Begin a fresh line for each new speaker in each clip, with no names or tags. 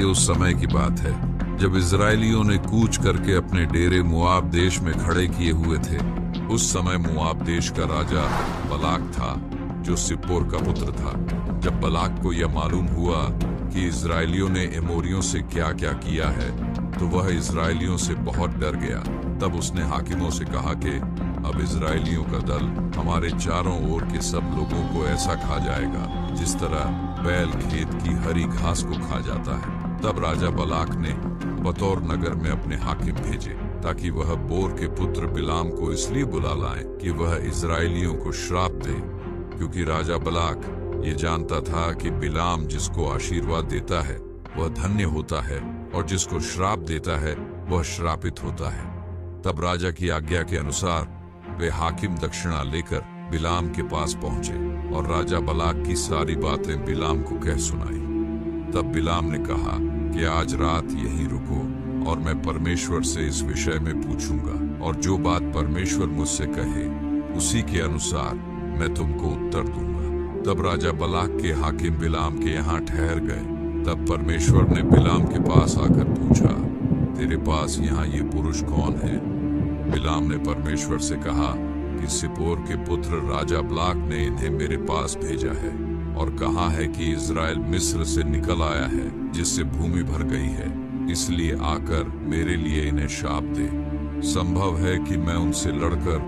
ये उस समय की बात है जब इजरायलियों ने कूच करके अपने डेरे मुआब देश में खड़े किए हुए थे। उस समय मुआब देश का राजा बलाक था, जो सिप्पोर का पुत्र था। जब बलाक को यह मालूम हुआ कि इजरायलियों ने एमोरियों से क्या क्या किया है, तो वह इजरायलियों से बहुत डर गया। तब उसने हाकिमों से कहा कि अब इजरायलियों का दल हमारे चारों ओर के सब लोगों को ऐसा खा जाएगा जिस तरह बैल खेत की हरी घास को खा जाता है। तब राजा बलाक ने बतौर नगर में अपने हाकिम भेजे ताकि वह बोर के पुत्र बिलाम को इसलिए बुला लाएं कि वह इजरायलियों को श्राप दे, क्योंकि राजा बलाक ये जानता था कि बिलाम जिसको आशीर्वाद देता है वह धन्य होता है और जिसको श्राप देता है वह श्रापित होता है। तब राजा की आज्ञा के अनुसार वे हाकिम दक्षिणा लेकर बिलाम के पास पहुंचे और राजा बलाक की सारी बातें बिलाम को कह सुनाई। तब बिलाम ने कहा कि आज रात यहीं रुको और मैं परमेश्वर से इस विषय में पूछूंगा, और जो बात परमेश्वर मुझसे कहे उसी के अनुसार मैं तुमको उत्तर दूंगा। तब राजा बलाक के हाकिम बिलाम के यहाँ ठहर गए। तब परमेश्वर ने बिलाम के पास आकर पूछा, तेरे पास यहाँ ये पुरुष कौन है? बिलाम ने परमेश्वर से कहा कि सिप्पोर के पुत्र राजा बलाक ने इन्हें मेरे पास भेजा है और कहा है कि इजराइल मिस्र से निकल आया है, जिससे भूमि भर गई है, इसलिए आकर मेरे लिए इन्हें शाप दे। संभव है कि मैं उनसे लड़कर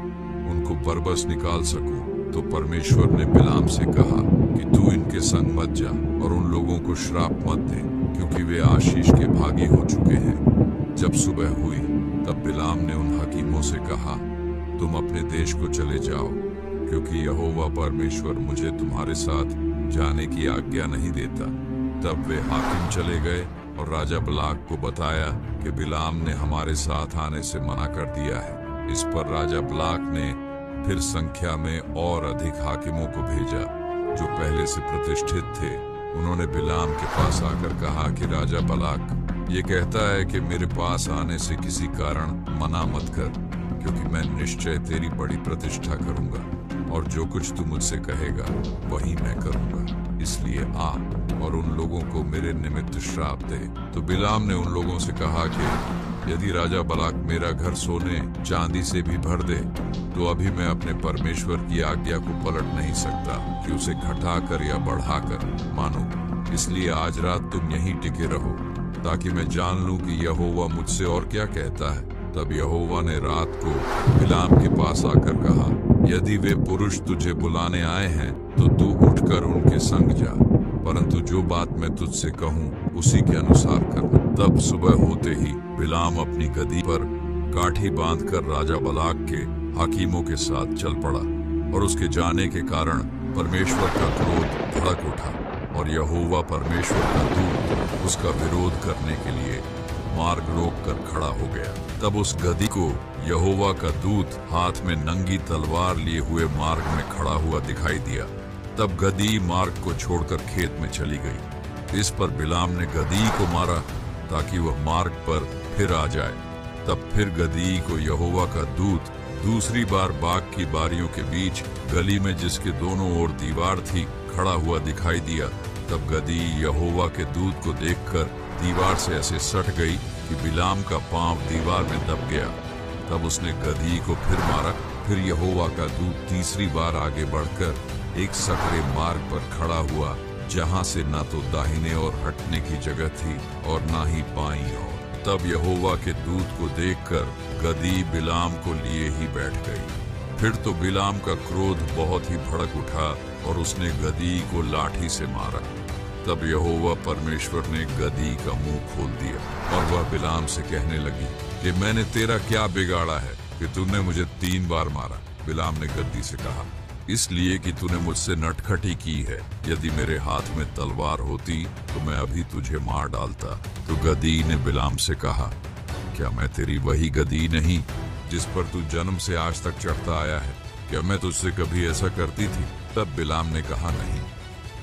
उनको बरबस निकाल सकूं। तो परमेश्वर ने बिलाम से कहा कि तू इनके संग मत जा और उन लोगों को श्राप मत दे, क्योंकि वे आशीष के भागी हो चुके हैं। जब सुबह हुई तब बिलाम ने उन हकीमों से कहा, तुम अपने देश को चले जाओ, क्योंकि यहोवा परमेश्वर मुझे तुम्हारे साथ जाने की आज्ञा नहीं देता। तब वे हाकिम चले गए और राजा बलाक को बताया कि बिलाम ने हमारे साथ आने से मना कर दिया है। इस पर राजा बलाक ने फिर संख्या में और अधिक हाकिमों को भेजा जो पहले से प्रतिष्ठित थे। उन्होंने बिलाम के पास आकर कहा कि राजा बलाक ये कहता है कि मेरे पास आने से किसी कारण मना मत कर, क्योंकि मैं निश्चय तेरी बड़ी प्रतिष्ठा करूंगा और जो कुछ तू मुझसे कहेगा वही मैं करूंगा। इसलिए आ और उन लोगों को मेरे निमित्त श्राप दे। तो बिलाम ने उन लोगों से कहा कि यदि राजा बलाक मेरा घर सोने चांदी से भी भर दे, तो अभी मैं अपने परमेश्वर की आज्ञा को पलट नहीं सकता कि उसे घटाकर या बढ़ाकर मानूं। इसलिए आज रात तुम यहीं टिके रहो, ताकि मैं जान लूं कि यहोवा मुझसे और क्या कहता है। तब यहोवा ने रात को बिलाम के पास आकर कहा, यदि वे पुरुष तुझे बुलाने आए हैं तो तू उठकर उनके संग जा, परंतु जो बात मैं तुझसे कहूँ उसी के अनुसार करना। तब सुबह होते ही बिलाम अपनी गदी पर काठी बांधकर राजा बलाक के हाकिमों के साथ चल पड़ा, और उसके जाने के कारण परमेश्वर का क्रोध भड़क उठा और यहोवा परमेश्वर का दूत उसका विरोध करने के लिए मार्ग रोक कर खड़ा हो गया। तब उस गदी को यहोवा का दूत हाथ में नंगी तलवार लिए हुए मार्ग में खड़ा हुआ दिखाई दिया। तब गदी मार्ग को छोड़कर खेत में चली गई। इस पर बिलाम ने गदी को मारा ताकि वह मार्ग पर फिर आ जाए। तब फिर गदी को यहोवा का दूत दूसरी बार बाग की बारियों के बीच गली में जिसके दोनों ओर दीवार थी खड़ा हुआ दिखाई दिया। तब गदी यहोवा के दूत को देखकर दीवार से ऐसे सट गई कि बिलाम का पांव दीवार में दब गया। तब उसने गधी को फिर मारा। फिर यहोवा का दूत तीसरी बार आगे बढ़कर एक सकरे मार्ग पर खड़ा हुआ, जहां से ना तो दाहिने और हटने की जगह थी और ना ही बाईं ओर। तब यहोवा के दूत को देखकर गधी बिलाम को लिए ही बैठ गई। फिर तो बिलाम का क्रोध बहुत ही भड़क उठा और उसने गधी को लाठी से मारा। तब यहोवा परमेश्वर ने गधी का मुंह खोल दिया और वह बिलाम से कहने लगी कि मैंने तेरा क्या बिगाड़ा है कि तूने मुझे 3 बार मारा। बिलाम ने गधी से कहा, इसलिए कि तूने मुझसे नटखटी की है। यदि मेरे हाथ में तलवार होती तो मैं अभी तुझे मार डालता। तो गधी ने बिलाम से कहा, क्या मैं तेरी वही गधी नहीं जिस पर तू जन्म से आज तक चढ़ता आया है? क्या मैं तुझसे कभी ऐसा करती थी? तब बिलाम ने कहा, नहीं।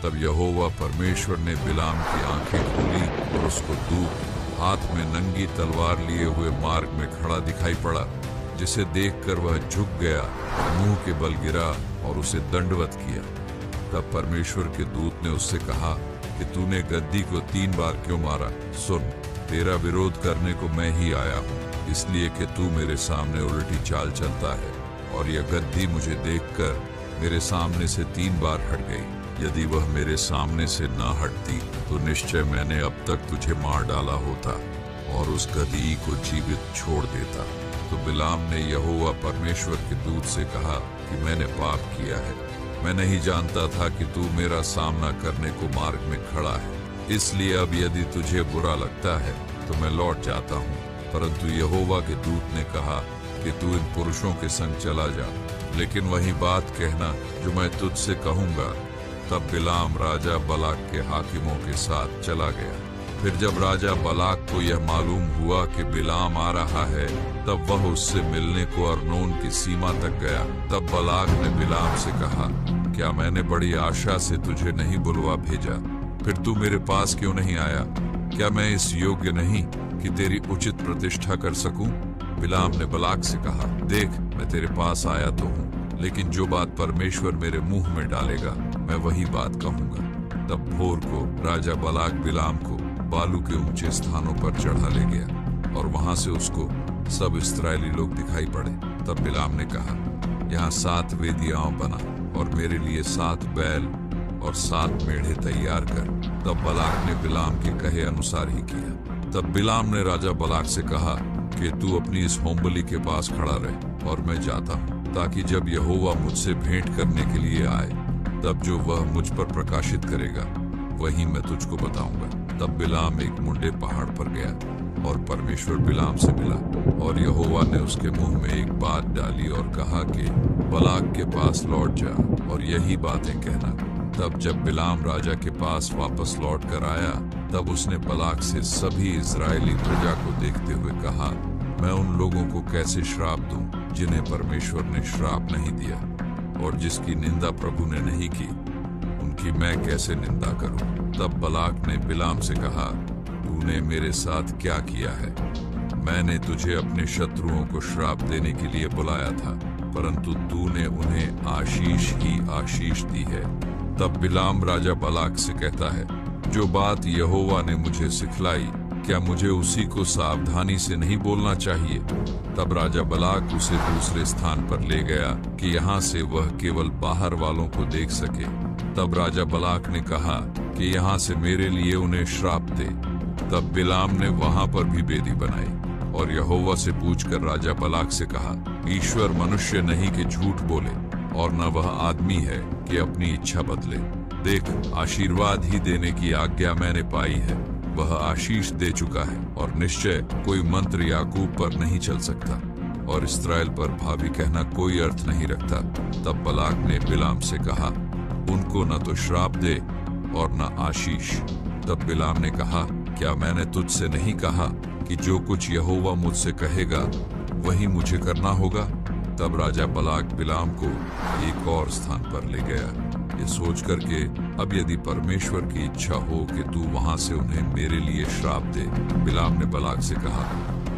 तब यहोवा परमेश्वर ने बिलाम की आंखें खोली और उसको दूत हाथ में नंगी तलवार लिए हुए मार्ग में खड़ा दिखाई पड़ा, जिसे देखकर वह झुक गया, मुंह के बल गिरा और उसे दंडवत किया। तब परमेश्वर के दूत ने उससे कहा कि तूने गद्दी को 3 बार क्यों मारा। सुन, तेरा विरोध करने को मैं ही आया हूँ, इसलिए कि तू मेरे सामने उल्टी चाल चलता है और यह गद्दी मुझे देखकर मेरे सामने से 3 बार हट गई। यदि वह मेरे सामने से न हटती तो निश्चय मैंने अब तक तुझे मार डाला होता और उस गदही को जीवित छोड़ देता। तो बिलाम ने यहोवा परमेश्वर के दूत से कहा कि मैंने पाप किया है, मैं नहीं जानता था कि तू मेरा सामना करने को मार्ग में खड़ा है, इसलिए अब यदि तुझे बुरा लगता है तो मैं लौट जाता हूँ। परंतु यहोवा के दूत ने कहा कि तू इन पुरुषों के संग चला जा, लेकिन वही बात कहना जो मैं तुझसे कहूँगा। तब बिलाम राजा बलाक के हाकिमों के साथ चला गया। फिर जब राजा बलाक को यह मालूम हुआ कि बिलाम आ रहा है, तब वह उससे मिलने को अर्नोन की सीमा तक गया। तब बलाक ने बिलाम से कहा, क्या मैंने बड़ी आशा से तुझे नहीं बुलवा भेजा? फिर तू मेरे पास क्यों नहीं आया? क्या मैं इस योग्य नहीं कि तेरी उचित प्रतिष्ठा कर सकूं? बिलाम ने बलाक से कहा, देख, मैं तेरे पास आया तो हूँ, लेकिन जो बात परमेश्वर मेरे मुंह में डालेगा मैं वही बात कहूंगा। तब भोर को राजा बलाक बिलाम को बालू के ऊंचे स्थानों पर चढ़ा ले गया और वहां से उसको सब इस्राएली लोग दिखाई पड़े। तब बिलाम ने कहा, यहाँ 7 वेदियां बना और मेरे लिए 7 बैल और 7 मेढ़े तैयार कर। तब बलाक ने बिलाम के कहे अनुसार ही किया। तब बिलाम ने राजा बलाक से कहा कि तू अपनी इस होमबलि के पास खड़ा रहे और मैं जाता हूँ, ताकि जब यहोवा मुझसे भेंट करने के लिए आए तब जो वह मुझ पर प्रकाशित करेगा वही मैं तुझको बताऊंगा। तब बिलाम एक मुंडे पहाड़ पर गया और परमेश्वर बिलाम से मिला और यहोवा ने उसके मुंह में एक बात डाली और कहा कि बलाक के पास लौट जा और यही बातें कहना। तब जब बिलाम राजा के पास वापस लौट कर आया, तब उसने बलाक से सभी इस्राएली प्रजा को देखते हुए कहा, मैं उन लोगों को कैसे श्राप दूं जिन्हें परमेश्वर ने श्राप नहीं दिया, और जिसकी निंदा प्रभु ने नहीं की उनकी मैं कैसे निंदा करूं। तब बलाक ने बिलाम से कहा, तूने मेरे साथ क्या किया है? मैंने तुझे अपने शत्रुओं को श्राप देने के लिए बुलाया था, परंतु तूने उन्हें आशीष ही आशीष दी है। तब बिलाम राजा बलाक से कहता है, जो बात यहोवा ने मुझे सिखलाई, क्या मुझे उसी को सावधानी से नहीं बोलना चाहिए? तब राजा बलाक उसे दूसरे स्थान पर ले गया कि यहाँ से वह केवल बाहर वालों को देख सके। तब राजा बलाक ने कहा कि यहाँ से मेरे लिए उन्हें श्राप दे। तब बिलाम ने वहां पर भी वेदी बनाई और यहोवा से पूछकर राजा बलाक से कहा, ईश्वर मनुष्य नहीं कि झूठ बोले और न वह आदमी है कि अपनी इच्छा बदले। देख, आशीर्वाद ही देने की आज्ञा मैंने पाई है, वह आशीष दे चुका है और निश्चय कोई मंत्र याकूब पर नहीं चल सकता और इस्राएल पर भावी कहना कोई अर्थ नहीं रखता। तब बलाक ने बिलाम से कहा, उनको न तो श्राप दे और न आशीष। तब बिलाम ने कहा, क्या मैंने तुझसे नहीं कहा कि जो कुछ यहोवा मुझसे कहेगा वही मुझे करना होगा? तब राजा बलाक बिलाम को एक और स्थान पर ले गया, ये सोच करके अब यदि परमेश्वर की इच्छा हो कि तू वहां से उन्हें मेरे लिए श्राप दे। बिलाम ने बलाक से कहा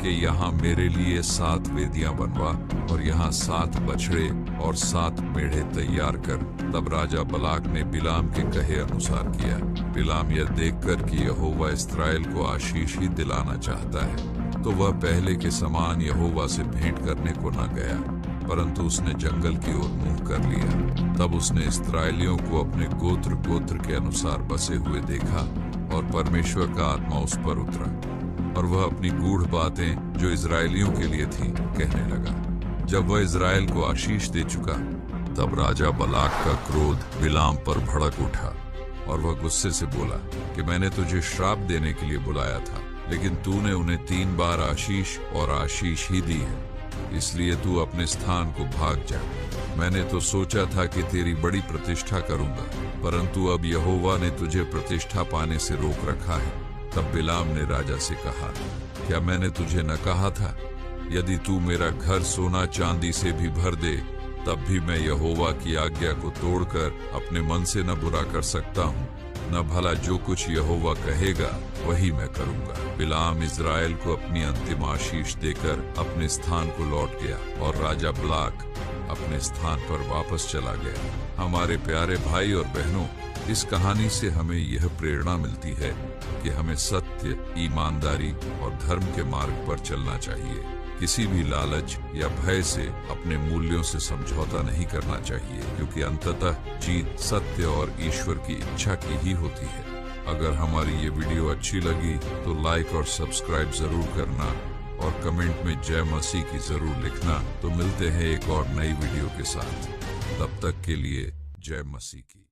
कि यहाँ मेरे लिए 7 वेदियां बनवा और यहाँ 7 बछड़े और 7 मेढ़े तैयार कर। तब राजा बलाक ने बिलाम के कहे अनुसार किया। बिलाम यह देखकर कि यहोवा इस्राएल को आशीष ही दिलाना चाहता है, तो वह पहले के समान यहोवा से भेंट करने को न गया, परंतु उसने जंगल की ओर मुंह कर लिया। तब उसने इस्राएलियों को अपने गोत्र गोत्र के अनुसार बसे हुए देखा और परमेश्वर का आत्मा उस पर उतरा और वह अपनी गूढ़ बातें जो इस्राएलियों के लिए थी कहने लगा। जब वह इस्राएल को आशीष दे चुका, तब राजा बलाक का क्रोध बिलाम पर भड़क उठा और वह गुस्से से बोला कि मैंने तुझे श्राप देने के लिए बुलाया था, लेकिन तूने उन्हें 3 बार आशीष और आशीष ही दी है, इसलिए तू अपने स्थान को भाग जा। मैंने तो सोचा था कि तेरी बड़ी प्रतिष्ठा करूंगा, परंतु अब यहोवा ने तुझे प्रतिष्ठा पाने से रोक रखा है। तब बिलाम ने राजा से कहा, क्या मैंने तुझे न कहा था, यदि तू मेरा घर सोना चांदी से भी भर दे, तब भी मैं यहोवा की आज्ञा को तोड़कर अपने मन से न बुरा कर सकता हूँ, न भला जो कुछ यहोवा कहेगा वही मैं करूंगा। बिलाम इस्राएल को अपनी अंतिम आशीष देकर अपने स्थान को लौट गया और राजा बलाक अपने स्थान पर वापस चला गया। हमारे प्यारे भाई और बहनों, इस कहानी से हमें यह प्रेरणा मिलती है कि हमें सत्य, ईमानदारी और धर्म के मार्ग पर चलना चाहिए। किसी भी लालच या भय से अपने मूल्यों से समझौता नहीं करना चाहिए, क्योंकि अंततः जीत सत्य और ईश्वर की इच्छा की ही होती है। अगर हमारी ये वीडियो अच्छी लगी तो लाइक और सब्सक्राइब जरूर करना और कमेंट में जय मसीह की जरूर लिखना। तो मिलते हैं एक और नई वीडियो के साथ, तब तक के लिए जय मसीह की।